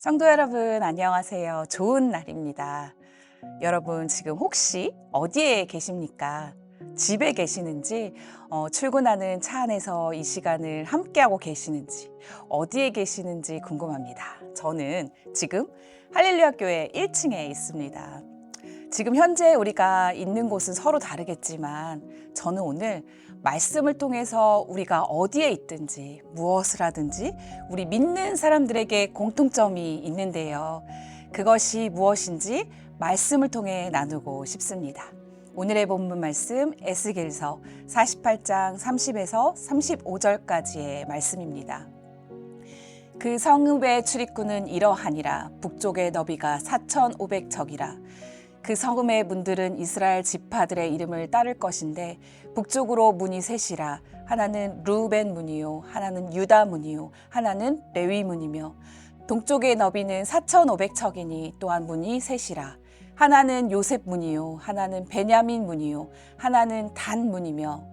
성도 여러분, 안녕하세요. 좋은 날입니다. 여러분, 지금 혹시 어디에 계십니까? 집에 계시는지, 출근하는 차 안에서 이 시간을 함께하고 계시는지, 어디에 계시는지 궁금합니다. 저는 지금 할렐루야 교회 1층에 있습니다. 지금 현재 우리가 있는 곳은 서로 다르겠지만 저는 오늘 말씀을 통해서 우리가 어디에 있든지 무엇을 하든지 우리 믿는 사람들에게 공통점이 있는데요. 그것이 무엇인지 말씀을 통해 나누고 싶습니다. 오늘의 본문 말씀 에스겔서 48장 30에서 35절까지의 말씀입니다. 그 성읍의 출입구는 이러하니라. 북쪽의 너비가 4,500척이라. 그 성읍의 문들은 이스라엘 지파들의 이름을 따를 것인데 북쪽으로 문이 셋이라. 하나는 르우벤 문이요, 하나는 유다 문이요, 하나는 레위 문이며 동쪽의 너비는 4,500척이니 또한 문이 셋이라. 하나는 요셉 문이요, 하나는 베냐민 문이요, 하나는 단 문이며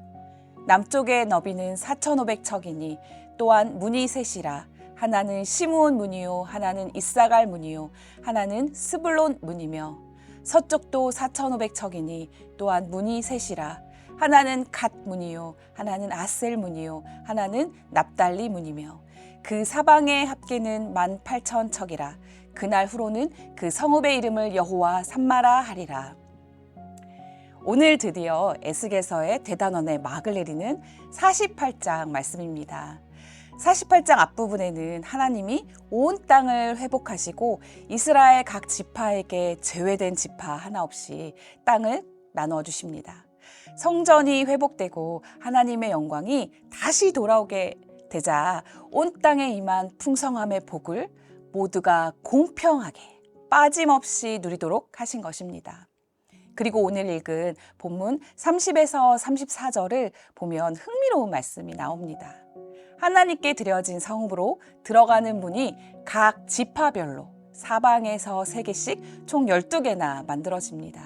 남쪽의 너비는 4,500척이니 또한 문이 셋이라. 하나는 시므온 문이요, 하나는 이사갈 문이요, 하나는 스불론 문이며 서쪽도 4,500척이니 또한 문이 셋이라. 하나는 갓 문이요, 하나는 아셀 문이요, 하나는 납달리 문이며 그 사방의 합계는 18,000척이라. 그날 후로는 그 성읍의 이름을 여호와 삼마라 하리라. 오늘 드디어 에스겔서의 대단원의 막을 내리는 48장 말씀입니다. 48장 앞부분에는 하나님이 온 땅을 회복하시고 이스라엘 각 지파에게 제외된 지파 하나 없이 땅을 나누어 주십니다. 성전이 회복되고 하나님의 영광이 다시 돌아오게 되자 온 땅에 임한 풍성함의 복을 모두가 공평하게 빠짐없이 누리도록 하신 것입니다. 그리고 오늘 읽은 본문 30에서 34절을 보면 흥미로운 말씀이 나옵니다. 하나님께 드려진 성읍으로 들어가는 문이 각 지파별로 사방에서 3개씩 총 12개나 만들어집니다.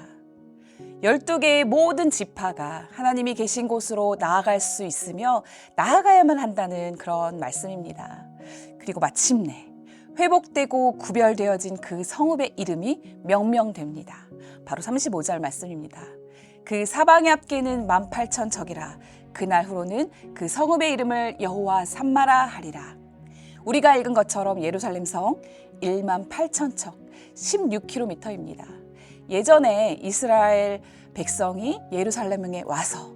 12개의 모든 지파가 하나님이 계신 곳으로 나아갈 수 있으며 나아가야만 한다는 그런 말씀입니다. 그리고 마침내 회복되고 구별되어진 그 성읍의 이름이 명명됩니다. 바로 35절 말씀입니다. 그 사방의 합계는 18,000척이라. 그날 후로는 그 성읍의 이름을 여호와 삼마라 하리라. 우리가 읽은 것처럼 예루살렘 성 18,000척 16km입니다. 예전에 이스라엘 백성이 예루살렘에 와서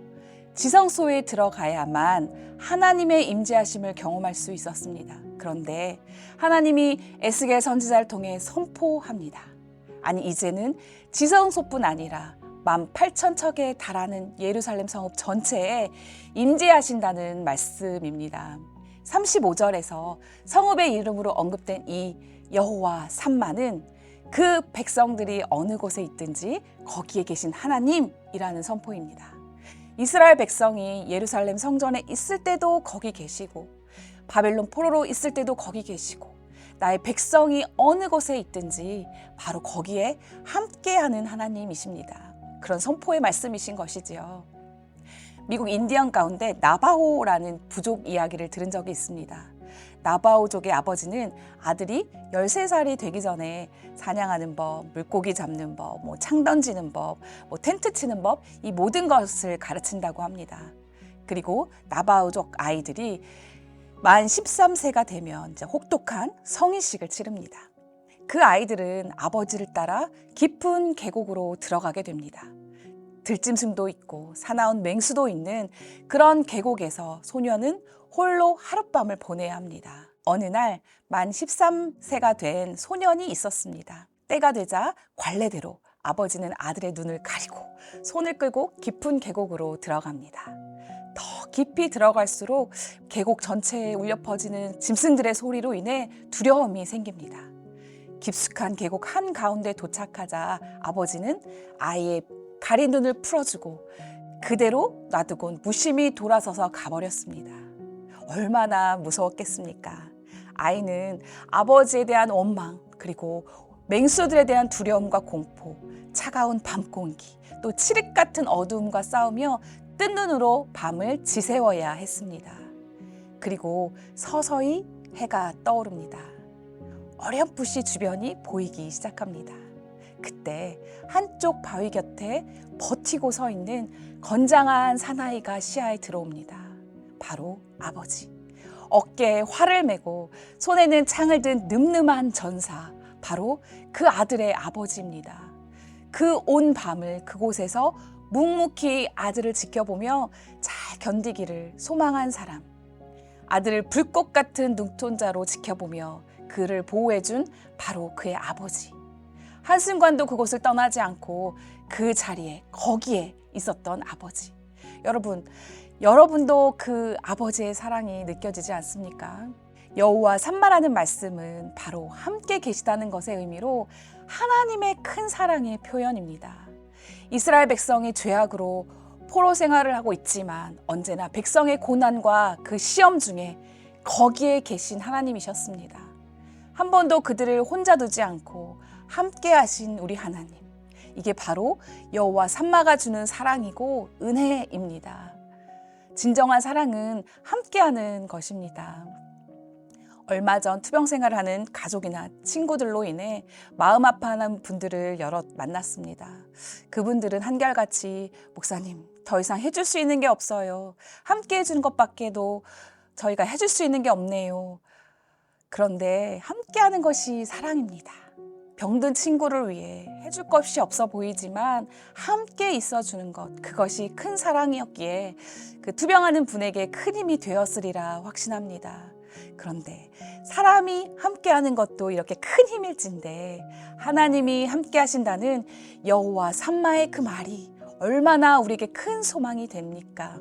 지성소에 들어가야만 하나님의 임재하심을 경험할 수 있었습니다. 그런데 하나님이 에스겔 선지자를 통해 선포합니다. 아니, 이제는 지성소뿐 아니라 18,000척에 달하는 예루살렘 성읍 전체에 임재하신다는 말씀입니다. 35절에서 성읍의 이름으로 언급된 이 여호와 삼마는 그 백성들이 어느 곳에 있든지 거기에 계신 하나님이라는 선포입니다. 이스라엘 백성이 예루살렘 성전에 있을 때도 거기 계시고 바벨론 포로로 있을 때도 거기 계시고 나의 백성이 어느 곳에 있든지 바로 거기에 함께하는 하나님이십니다. 그런 선포의 말씀이신 것이지요. 미국 인디언 가운데 나바호라는 부족 이야기를 들은 적이 있습니다. 나바호족의 아버지는 아들이 13살이 되기 전에 사냥하는 법, 물고기 잡는 법, 창 던지는 법, 텐트 치는 법, 이 모든 것을 가르친다고 합니다. 그리고 나바호족 아이들이 만 13세가 되면 이제 혹독한 성인식을 치릅니다. 그 아이들은 아버지를 따라 깊은 계곡으로 들어가게 됩니다. 들짐승도 있고 사나운 맹수도 있는 그런 계곡에서 소녀는 홀로 하룻밤을 보내야 합니다. 어느 날 만 13세가 된 소년이 있었습니다. 때가 되자 관례대로 아버지는 아들의 눈을 가리고 손을 끌고 깊은 계곡으로 들어갑니다. 더 깊이 들어갈수록 계곡 전체에 울려 퍼지는 짐승들의 소리로 인해 두려움이 생깁니다. 깊숙한 계곡 한가운데 도착하자 아버지는 아이의 가린 눈을 풀어주고 그대로 놔두곤 무심히 돌아서서 가버렸습니다. 얼마나 무서웠겠습니까? 아이는 아버지에 대한 원망, 그리고 맹수들에 대한 두려움과 공포, 차가운 밤 공기, 또 칠흑 같은 어두움과 싸우며 뜬 눈으로 밤을 지새워야 했습니다. 그리고 서서히 해가 떠오릅니다. 어렴풋이 주변이 보이기 시작합니다. 그때 한쪽 바위 곁에 버티고 서 있는 건장한 사나이가 시야에 들어옵니다. 바로 아버지. 어깨에 활을 메고 손에는 창을 든 늠름한 전사, 바로 그 아들의 아버지입니다. 그 온 밤을 그곳에서 묵묵히 아들을 지켜보며 잘 견디기를 소망한 사람, 아들을 불꽃 같은 눈동자로 지켜보며 그를 보호해준 바로 그의 아버지. 한순간도 그곳을 떠나지 않고 그 자리에, 거기에 있었던 아버지. 여러분도 그 아버지의 사랑이 느껴지지 않습니까? 여호와 삼마라는 말씀은 바로 함께 계시다는 것의 의미로 하나님의 큰 사랑의 표현입니다. 이스라엘 백성이 죄악으로 포로 생활을 하고 있지만 언제나 백성의 고난과 그 시험 중에 거기에 계신 하나님이셨습니다. 한 번도 그들을 혼자 두지 않고 함께 하신 우리 하나님. 이게 바로 여호와 삼마가 주는 사랑이고 은혜입니다. 진정한 사랑은 함께하는 것입니다. 얼마 전 투병 생활을 하는 가족이나 친구들로 인해 마음 아파하는 분들을 여럿 만났습니다. 그분들은 한결같이 목사님, 더 이상 해줄 수 있는 게 없어요. 함께 해주는 것밖에도 저희가 해줄 수 있는 게 없네요. 그런데 함께하는 것이 사랑입니다. 병든 친구를 위해 해줄 것이 없어 보이지만 함께 있어주는 것, 그것이 큰 사랑이었기에 그 투병하는 분에게 큰 힘이 되었으리라 확신합니다. 그런데 사람이 함께하는 것도 이렇게 큰 힘일진데 하나님이 함께 하신다는 여호와 삼마의 그 말이 얼마나 우리에게 큰 소망이 됩니까?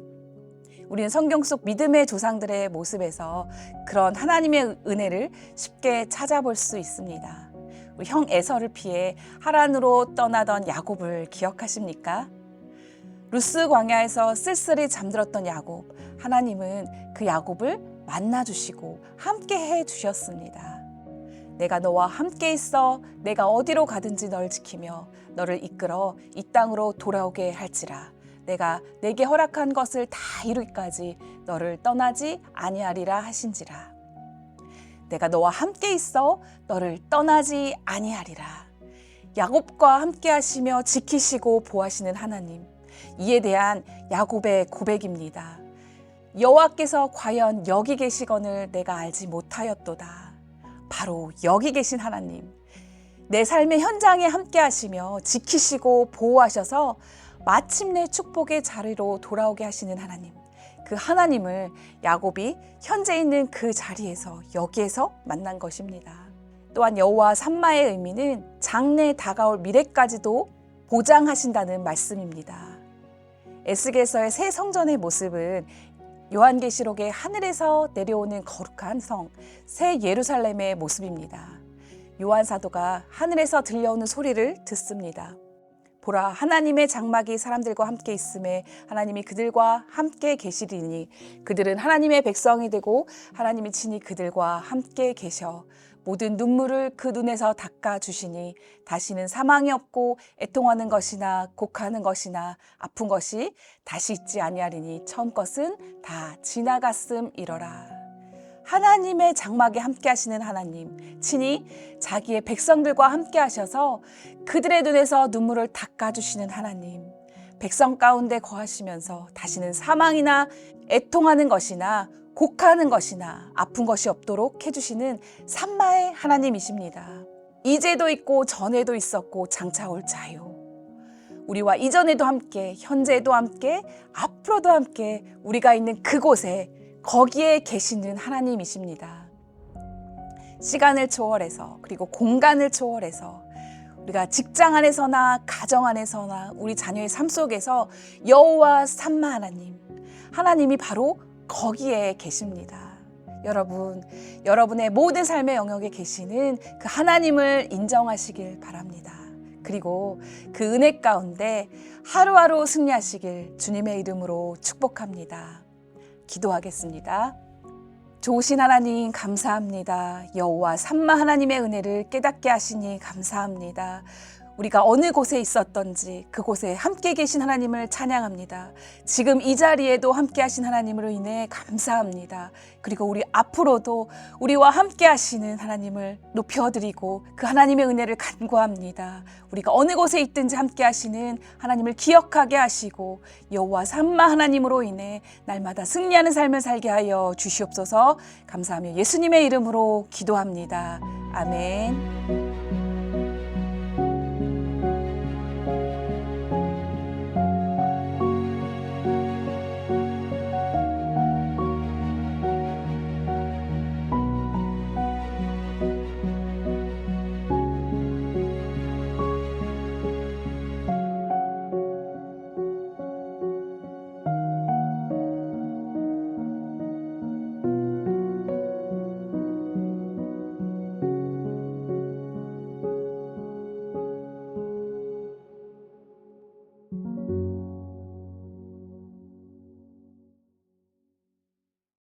우리는 성경 속 믿음의 조상들의 모습에서 그런 하나님의 은혜를 쉽게 찾아볼 수 있습니다. 우리 형 에서를 피해 하란으로 떠나던 야곱을 기억하십니까? 루스 광야에서 쓸쓸히 잠들었던 야곱, 하나님은 그 야곱을 만나주시고 함께 해주셨습니다. 내가 너와 함께 있어 내가 어디로 가든지 널 지키며 너를 이끌어 이 땅으로 돌아오게 할지라. 내가 내게 허락한 것을 다 이루기까지 너를 떠나지 아니하리라 하신지라. 내가 너와 함께 있어 너를 떠나지 아니하리라. 야곱과 함께 하시며 지키시고 보호하시는 하나님. 이에 대한 야곱의 고백입니다. 여호와께서 과연 여기 계시거늘 내가 알지 못하였도다. 바로 여기 계신 하나님. 내 삶의 현장에 함께 하시며 지키시고 보호하셔서 마침내 축복의 자리로 돌아오게 하시는 하나님. 그 하나님을 야곱이 현재 있는 그 자리에서 여기에서 만난 것입니다. 또한 여호와 삼마의 의미는 장래 다가올 미래까지도 보장하신다는 말씀입니다. 에스겔서의 새 성전의 모습은 요한계시록의 하늘에서 내려오는 거룩한 성, 새 예루살렘의 모습입니다. 요한 사도가 하늘에서 들려오는 소리를 듣습니다. 보라, 하나님의 장막이 사람들과 함께 있음에 하나님이 그들과 함께 계시리니 그들은 하나님의 백성이 되고 하나님이 친히 그들과 함께 계셔 모든 눈물을 그 눈에서 닦아주시니 다시는 사망이 없고 애통하는 것이나 곡하는 것이나 아픈 것이 다시 있지 아니하리니 처음 것은 다 지나갔음이러라. 하나님의 장막에 함께 하시는 하나님, 친히 자기의 백성들과 함께 하셔서 그들의 눈에서 눈물을 닦아주시는 하나님, 백성 가운데 거하시면서 다시는 사망이나 애통하는 것이나 곡하는 것이나 아픈 것이 없도록 해주시는 삼마의 하나님이십니다. 이제도 있고 전에도 있었고 장차 올 자유. 우리와 이전에도 함께, 현재도 함께, 앞으로도 함께 우리가 있는 그곳에 거기에 계시는 하나님이십니다. 시간을 초월해서 그리고 공간을 초월해서 우리가 직장 안에서나 가정 안에서나 우리 자녀의 삶 속에서 여호와 삼마 하나님, 하나님이 바로 거기에 계십니다. 여러분, 여러분의 모든 삶의 영역에 계시는 그 하나님을 인정하시길 바랍니다. 그리고 그 은혜 가운데 하루하루 승리하시길 주님의 이름으로 축복합니다. 기도하겠습니다. 좋으신 하나님 감사합니다. 여호와 삼마 하나님의 은혜를 깨닫게 하시니 감사합니다. 우리가 어느 곳에 있었던지 그곳에 함께 계신 하나님을 찬양합니다. 지금 이 자리에도 함께 하신 하나님으로 인해 감사합니다. 그리고 우리 앞으로도 우리와 함께 하시는 하나님을 높여드리고 그 하나님의 은혜를 간구합니다. 우리가 어느 곳에 있든지 함께 하시는 하나님을 기억하게 하시고 여호와 삼마 하나님으로 인해 날마다 승리하는 삶을 살게 하여 주시옵소서. 감사하며 예수님의 이름으로 기도합니다. 아멘.